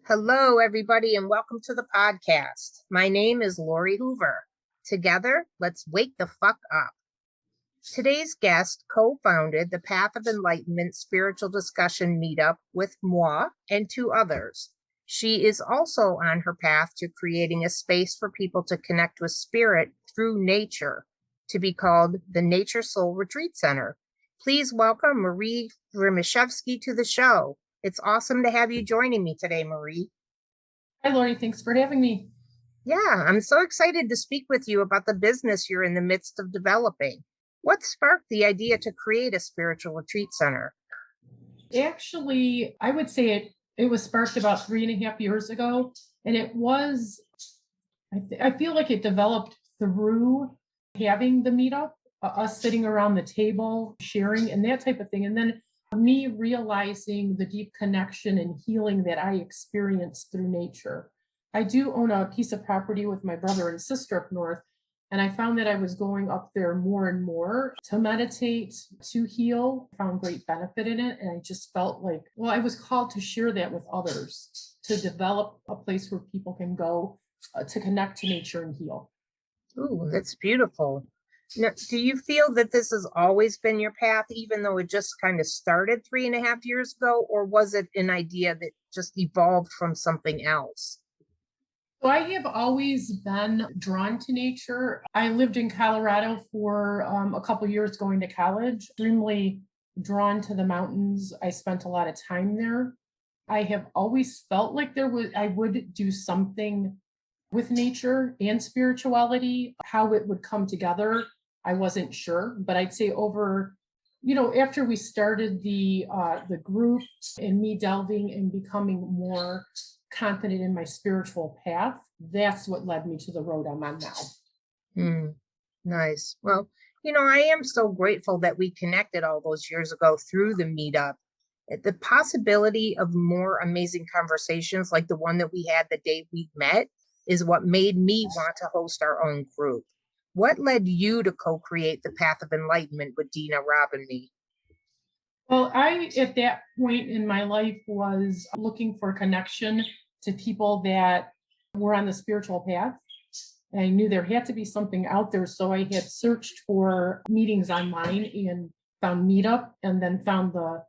Hello, everybody, and welcome to the podcast. My name is Lori Hoover. Together, let's wake the fuck up. Today's guest co-founded the Path of Enlightenment Spiritual Discussion Meetup with moi and two others. She is also on her path to creating a space for people to connect with spirit through nature, to be called the NatureSoul Retreat Center. Please welcome Marie Rymiszewski to the show. It's awesome to have you joining me today, Marie. Hi, Lori. Thanks for having me. Yeah, I'm so excited to speak with you about the business you're in the midst of developing. What sparked the idea to create a spiritual retreat center? Actually, I would say it was sparked about 3.5 years ago, and it was I feel like it developed through having the meetup, us sitting around the table, sharing, and that type of thing, and then me realizing the deep connection and healing that I experienced through nature. I do own a piece of property with my brother and sister up north. And I found that I was going up there more and more to meditate, to heal, found great benefit in it. And I just felt like, well, I was called to share that with others, to develop a place where people can go to connect to nature and heal. Ooh, that's beautiful. Now, do you feel that this has always been your path, even though it just kind of started 3.5 years ago, or was it an idea that just evolved from something else? So I have always been drawn to nature. I lived in Colorado for a couple years going to college, extremely drawn to the mountains. I spent a lot of time there. I have always felt like I would do something with nature and spirituality. How it would come together, I wasn't sure, but I'd say after we started the group and me delving and becoming more confident in my spiritual path, that's what led me to the road I'm on now. Nice. Well, I am so grateful that we connected all those years ago through the meetup. The possibility of more amazing conversations like the one that we had the day we met is what made me want to host our own group. What led you to co-create the Path of Enlightenment with Dina, Rob, and me? Well, I, at that point in my life, was looking for connection to people that were on the spiritual path. I knew there had to be something out there. So I had searched for meetings online and found Meetup, and then found the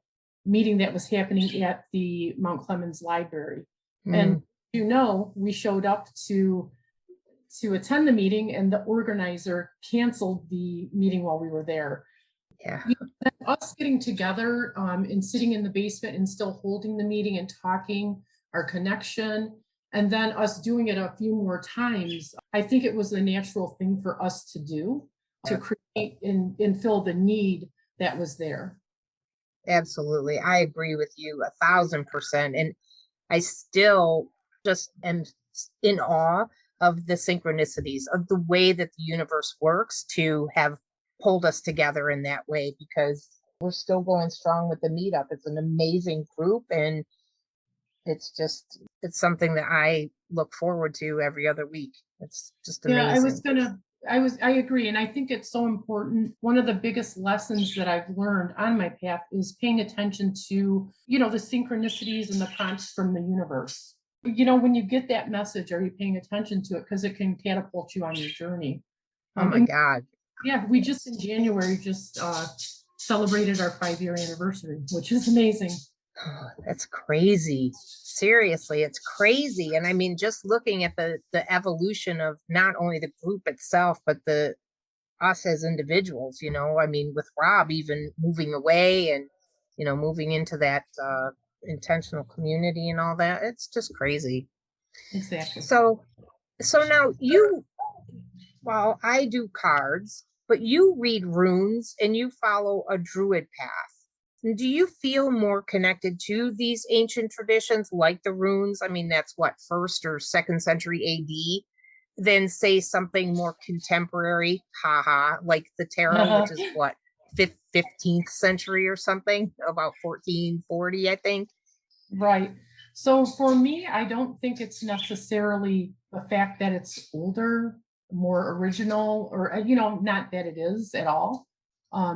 meeting that was happening at the Mount Clemens Library. And we showed up to attend the meeting, and the organizer canceled the meeting while we were there. Yeah. Us getting together and sitting in the basement and still holding the meeting and talking, our connection, and then us doing it a few more times, I think it was a natural thing for us to do, to create and fill the need that was there. Absolutely. I agree with you 1,000%. And I still just am in awe of the synchronicities of the way that the universe works to have pulled us together in that way, because we're still going strong with the meetup. It's an amazing group, and it's something that I look forward to every other week. It's just amazing. I agree. And I think it's so important. One of the biggest lessons that I've learned on my path is paying attention to, the synchronicities and the prompts from the universe. When you get that message, are you paying attention to it? Because it can catapult you on your journey. Oh my God. Yeah, we just in January celebrated our 5-year anniversary, which is amazing. Oh, that's crazy. Seriously, it's crazy. And I mean, just looking at the evolution of not only the group itself, but the us as individuals, I mean, with Rob even moving away and, moving into that intentional community and all that, it's just crazy. Exactly. So now well, I do cards, but you read runes and you follow a druid path. Do you feel more connected to these ancient traditions like the runes? I mean, that's what, first or second century AD, than say something more contemporary, like the tarot, which is what, 15th century or something, about 1440, I think. Right. So for me, I don't think it's necessarily the fact that it's older, more original, or, not that it is at all.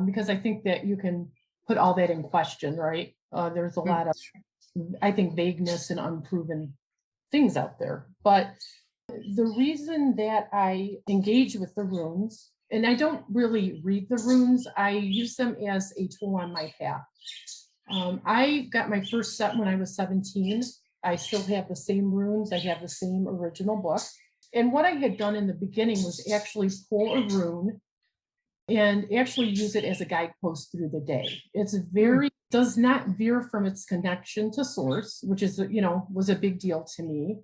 Because I think that you can put all that in question, right? There's a lot of, I think, vagueness and unproven things out there. But the reason that I engage with the runes, and I don't really read the runes, I use them as a tool on my path. I got my first set when I was 17. I still have the same runes. I have the same original book. And what I had done in the beginning was actually pull a rune and actually use it as a guidepost through the day. It's very, does not veer from its connection to source, which is, was a big deal to me.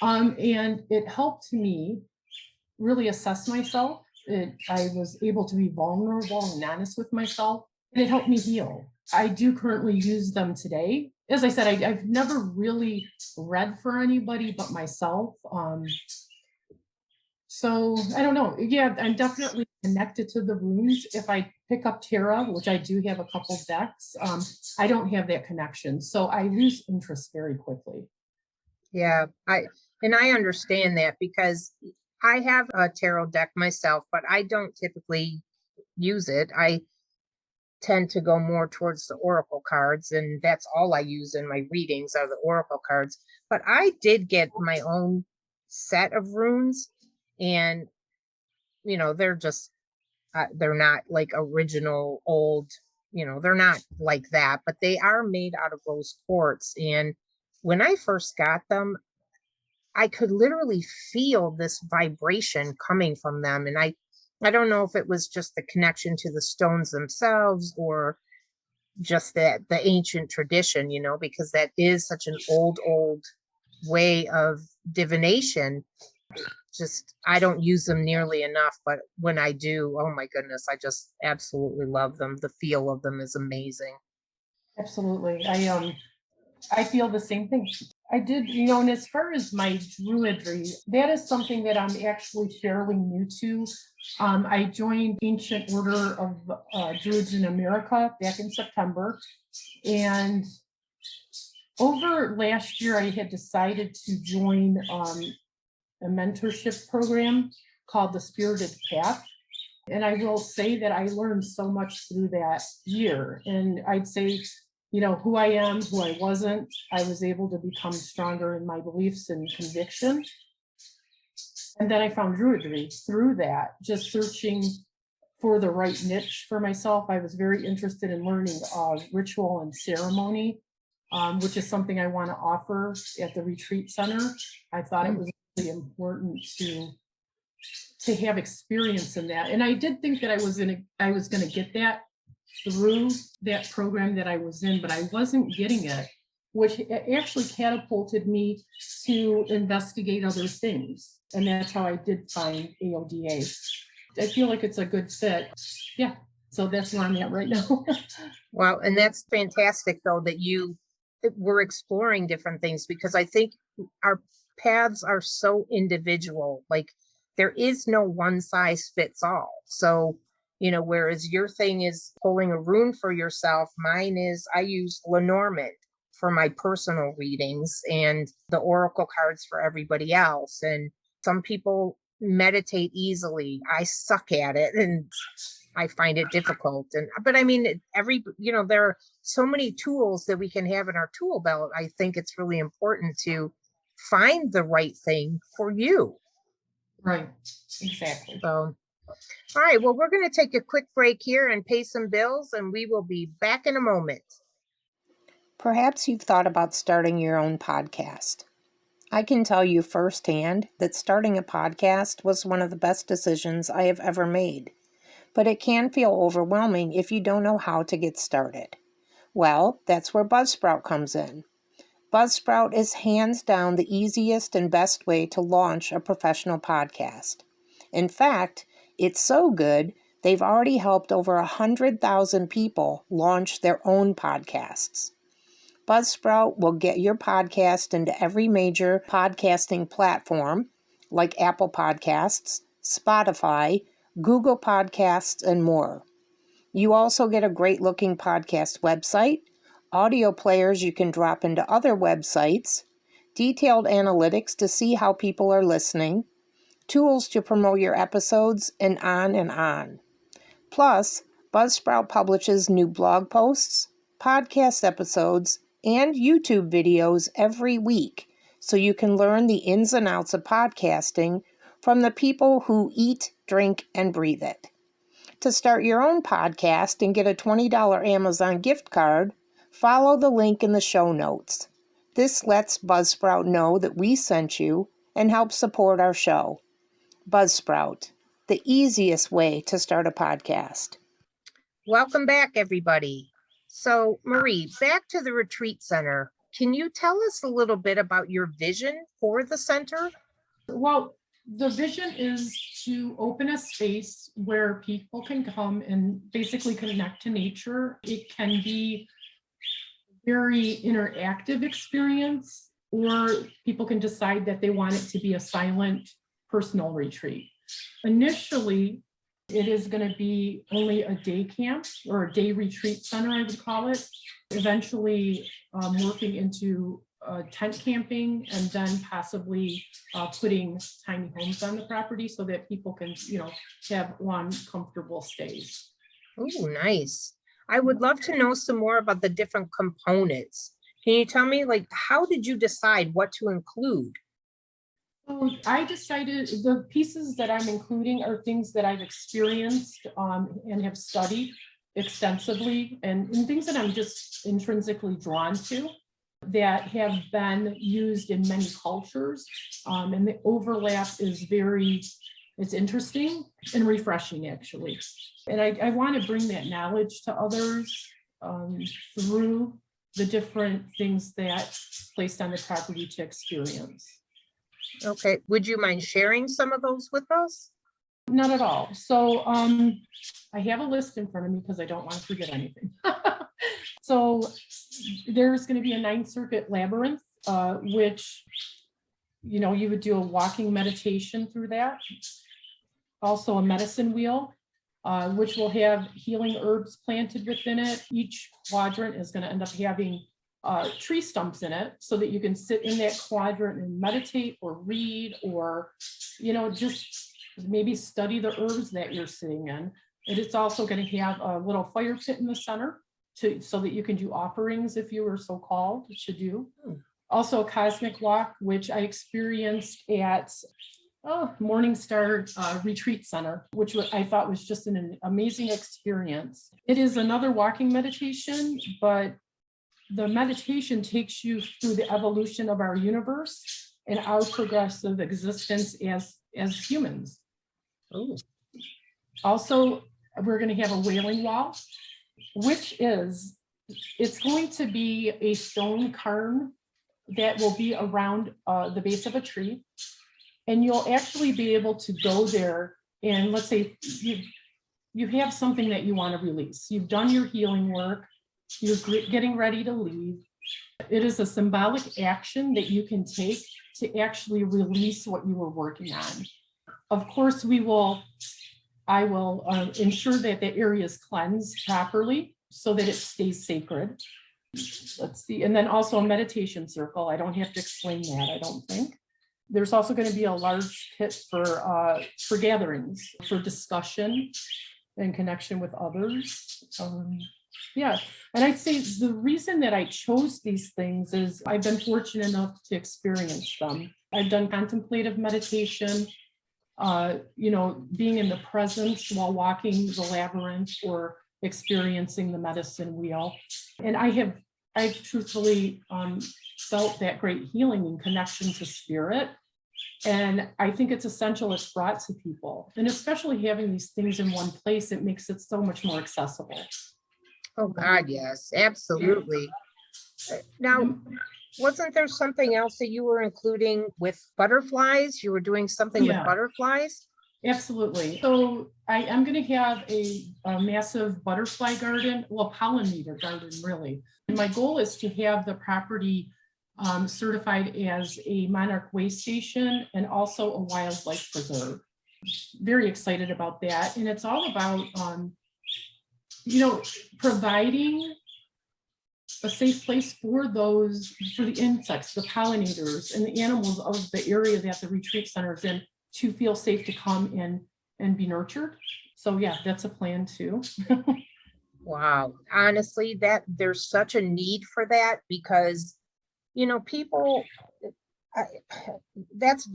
And it helped me really assess myself. I was able to be vulnerable and honest with myself, and it helped me heal. I do currently use them today. As I said, I've never really read for anybody but myself. So I don't know. Yeah, I'm definitely connected to the runes. If I pick up tarot, which I do have a couple decks, I don't have that connection. So I lose interest very quickly. Yeah, I understand that because I have a tarot deck myself, but I don't typically use it. I tend to go more towards the oracle cards, and that's all I use in my readings are the oracle cards. But I did get my own set of runes, and they're just they're not like original old, they're not like that, but they are made out of rose quartz. And when I first got them, I could literally feel this vibration coming from them. And I don't know if it was just the connection to the stones themselves or just that the ancient tradition, because that is such an old way of divination. Just, I don't use them nearly enough, but when I do, oh my goodness, I just absolutely love them. The feel of them is amazing. Absolutely. I feel the same thing. I did, and as far as my druidry, that is something that I'm actually fairly new to. I joined Ancient Order of Druids in America back in September. And over last year, I had decided to join a mentorship program called the Spirited Path. And I will say that I learned so much through that year. And I'd say, who I am, who I wasn't, I was able to become stronger in my beliefs and conviction. And then I found druidry through that, just searching for the right niche for myself. I was very interested in learning ritual and ceremony, which is something I want to offer at the retreat center. I thought it was really important to have experience in that. And I did think that I was going to get that through that program that I was in, but I wasn't getting it, which actually catapulted me to investigate other things. And that's how I did find AODA. I feel like it's a good fit. Yeah. So that's where I'm at right now. Wow. And that's fantastic, though, that we're exploring different things, because I think our paths are so individual. Like, there is no one size fits all. So, whereas your thing is pulling a rune for yourself, mine is I use Lenormand for my personal readings and the oracle cards for everybody else. And some people meditate easily. I suck at it and I find it difficult. But I mean, there are so many tools that we can have in our tool belt. I think it's really important to find the right thing for you. Right. Exactly. So, all right. Well, we're going to take a quick break here and pay some bills, and we will be back in a moment. Perhaps you've thought about starting your own podcast. I can tell you firsthand that starting a podcast was one of the best decisions I have ever made. But it can feel overwhelming if you don't know how to get started. Well, that's where Buzzsprout comes in. Buzzsprout is hands down the easiest and best way to launch a professional podcast. In fact, it's so good, they've already helped over 100,000 people launch their own podcasts. Buzzsprout will get your podcast into every major podcasting platform like Apple Podcasts, Spotify, Google Podcasts, and more. You also get a great-looking podcast website, audio players you can drop into other websites, detailed analytics to see how people are listening, tools to promote your episodes, and on and on. Plus, Buzzsprout publishes new blog posts, podcast episodes, and YouTube videos every week so you can learn the ins and outs of podcasting from the people who eat, drink, and breathe it. To start your own podcast and get a $20 Amazon gift card, follow the link in the show notes. This lets Buzzsprout know that we sent you and helps support our show. Buzzsprout, the easiest way to start a podcast. Welcome back, everybody. So, Marie, back to the retreat center. Can you tell us a little bit about your vision for the center? Well, the vision is to open a space where people can come and basically connect to nature. It can be a very interactive experience, or people can decide that they want it to be a silent, personal retreat. Initially, it is going to be only a day camp or a day retreat center, I would call it. Eventually, morphing into tent camping, and then possibly putting tiny homes on the property so that people can, have long, comfortable stays. Oh, nice. I would love to know some more about the different components. Can you tell me, how did you decide what to include? So I decided the pieces that I'm including are things that I've experienced and have studied extensively, and things that I'm just intrinsically drawn to, that have been used in many cultures, and the overlap is it's interesting and refreshing, actually. And I want to bring that knowledge to others through the different things that placed on the property to experience. Okay, would you mind sharing some of those with us? Not at all. So I have a list in front of me because I don't want to forget anything. So there's going to be a 9th Circuit labyrinth, which, you would do a walking meditation through that. Also a medicine wheel, which will have healing herbs planted within it. Each quadrant is going to end up having tree stumps in it so that you can sit in that quadrant and meditate or read or, just maybe study the herbs that you're sitting in. And it's also going to have a little fire pit in the center so that you can do offerings if you were so called to do. Also a cosmic walk, which I experienced at Morningstar Retreat Center, which I thought was just an amazing experience. It is another walking meditation, but the meditation takes you through the evolution of our universe and our progressive existence as humans. Ooh. Also, we're going to have a wailing wall, which it's going to be a stone cairn that will be around the base of a tree. And you'll actually be able to go there and, let's say you have something that you want to release. You've done your healing work. You're getting ready to leave. It is a symbolic action that you can take to actually release what you were working on. Of course, I will ensure that the area is cleansed properly so that it stays sacred. Let's see. And then also a meditation circle. I don't have to explain that, I don't think. There's also going to be a large pit for gatherings, for discussion and connection with others. Yeah, and I'd say the reason that I chose these things is I've been fortunate enough to experience them. I've done contemplative meditation, being in the presence while walking the labyrinth or experiencing the medicine wheel. And I've truthfully felt that great healing and connection to spirit. And I think it's essential it's brought to people. And especially having these things in one place, it makes it so much more accessible. Oh, God, yes, absolutely. Now, wasn't there something else that you were including with butterflies? You were doing something with butterflies? Absolutely. So I am going to have a massive butterfly garden, well, pollinator garden, really. And my goal is to have the property certified as a monarch way station and also a wildlife preserve. Very excited about that. And it's all about providing a safe place for the insects, the pollinators, and the animals of the area that the retreat center is in to feel safe to come in and be nurtured. So yeah, that's a plan too. Wow. Honestly, there's such a need for that because, people, I, that's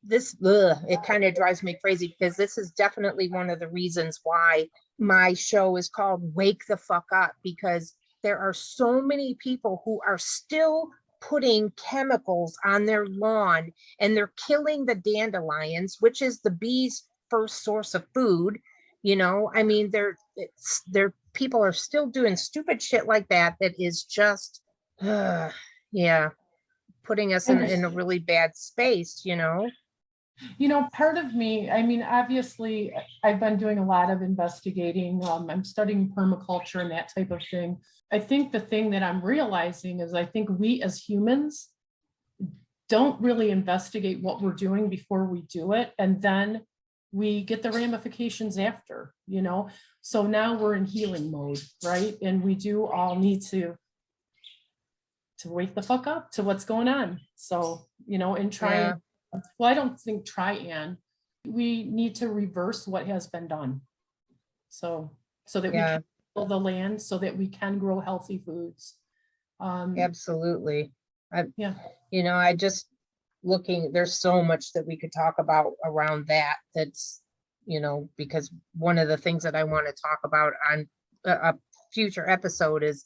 this, ugh, it kind of drives me crazy because this is definitely one of the reasons why my show is called Wake the Fuck Up, because there are so many people who are still putting chemicals on their lawn, and they're killing the dandelions, which is the bees' first source of food. I mean, they're people are still doing stupid shit like that. That is just, yeah, putting us in a really bad space. Part of me, I mean, obviously, I've been doing a lot of investigating. I'm studying permaculture and that type of thing. I think the thing that I'm realizing is I think we as humans don't really investigate what we're doing before we do it. And then we get the ramifications after. So now we're in healing mode, right? And we do all need to wake the fuck up to what's going on. So, and try Yeah. well, I don't think we need to reverse what has been done. So that we Yeah, can heal the land, so that we can grow healthy foods. absolutely. Yeah. I just looking, there's so much that we could talk about around that. That's, because one of the things that I want to talk about on a future episode is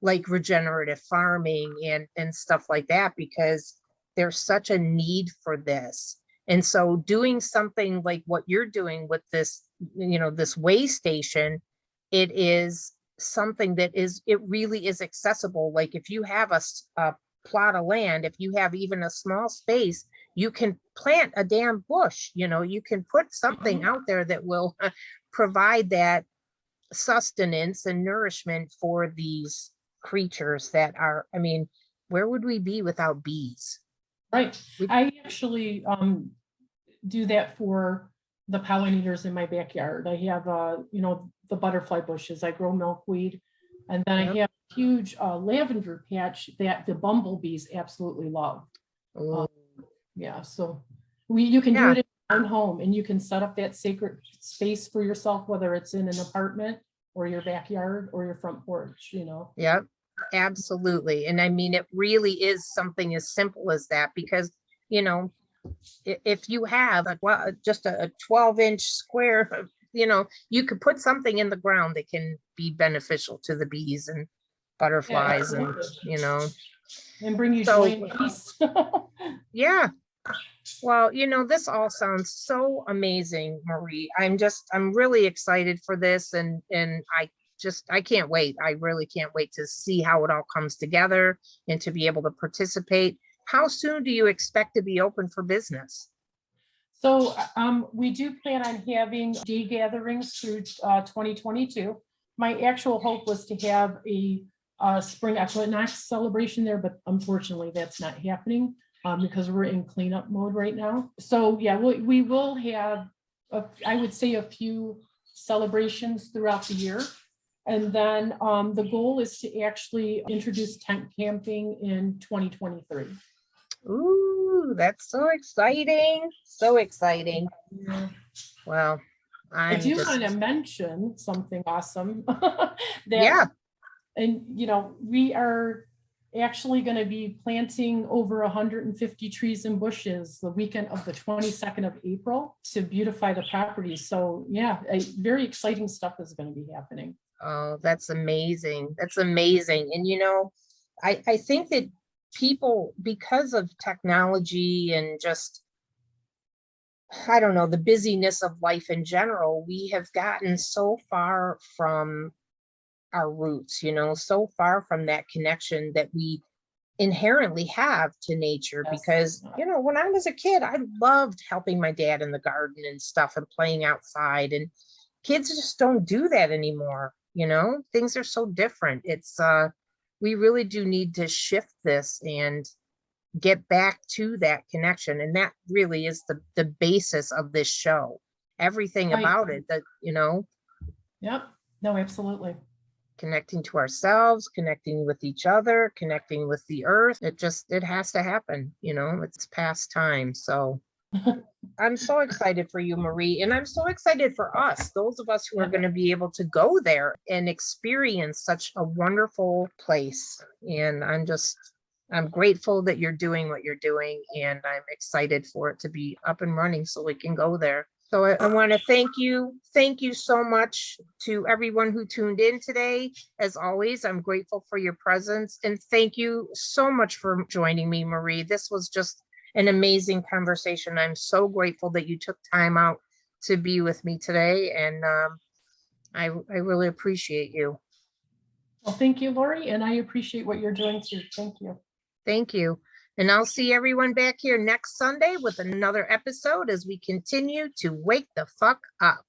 like regenerative farming and stuff like that, because there's such a need for this. And so doing something like what you're doing with this, this way station, it is something that it really is accessible. Like if you have a plot of land, if you have even a small space, you can plant a damn bush. You can put something out there that will provide that sustenance and nourishment for these creatures that are, I mean, where would we be without bees? Right. I actually do that for the pollinators in my backyard. I have the butterfly bushes. I grow milkweed, and then I have a huge lavender patch that the bumblebees absolutely love. Yeah, so you can do it in your own home, and you can set up that sacred space for yourself, whether it's in an apartment or your backyard or your front porch. Yep, absolutely. And I mean, it really is something as simple as that, because if you have just a 12-inch square, you could put something in the ground that can be beneficial to the bees and butterflies, and bring you so, joy and peace. yeah. Well, this all sounds so amazing, Marie. I'm really excited for this, and I can't wait. I really can't wait to see how it all comes together and to be able to participate. How soon do you expect to be open for business? So we do plan on having day gatherings through 2022. My actual hope was to have a spring equinox celebration there, but unfortunately that's not happening because we're in cleanup mode right now. So yeah, we will have, I would say, a few celebrations throughout the year. And then the goal is to actually introduce tent camping in 2023. Ooh, that's so exciting. So exciting. Yeah. Well, I do want to mention something awesome yeah. And we are actually going to be planting over 150 trees and bushes the weekend of the 22nd of April to beautify the property. So yeah, very exciting stuff is going to be happening. Oh, that's amazing. That's amazing. And I think that people, because of technology and just, I don't know, the busyness of life in general, we have gotten so far from our roots, so far from that connection that we inherently have to nature. Yes. Because when I was a kid, I loved helping my dad in the garden and stuff and playing outside, and kids just don't do that anymore. Things are so different. It's we really do need to shift this and get back to that connection, and that really is the basis of this show. Everything Right. about it, that Yep. No, absolutely. connecting to ourselves, connecting with each other, connecting with the earth. It has to happen. It's past time. So I'm so excited for you, Marie. And I'm so excited for us, those of us who are going to be able to go there and experience such a wonderful place. And I'm grateful that you're doing what you're doing, and I'm excited for it to be up and running so we can go there. So I want to thank you. Thank you so much to everyone who tuned in today. As always, I'm grateful for your presence, and thank you so much for joining me, Marie. This was just an amazing conversation. I'm so grateful that you took time out to be with me today, and I really appreciate you. Well, thank you, Lori, and I appreciate what you're doing too. Thank you. Thank you. And I'll see everyone back here next Sunday with another episode as we continue to wake the fuck up.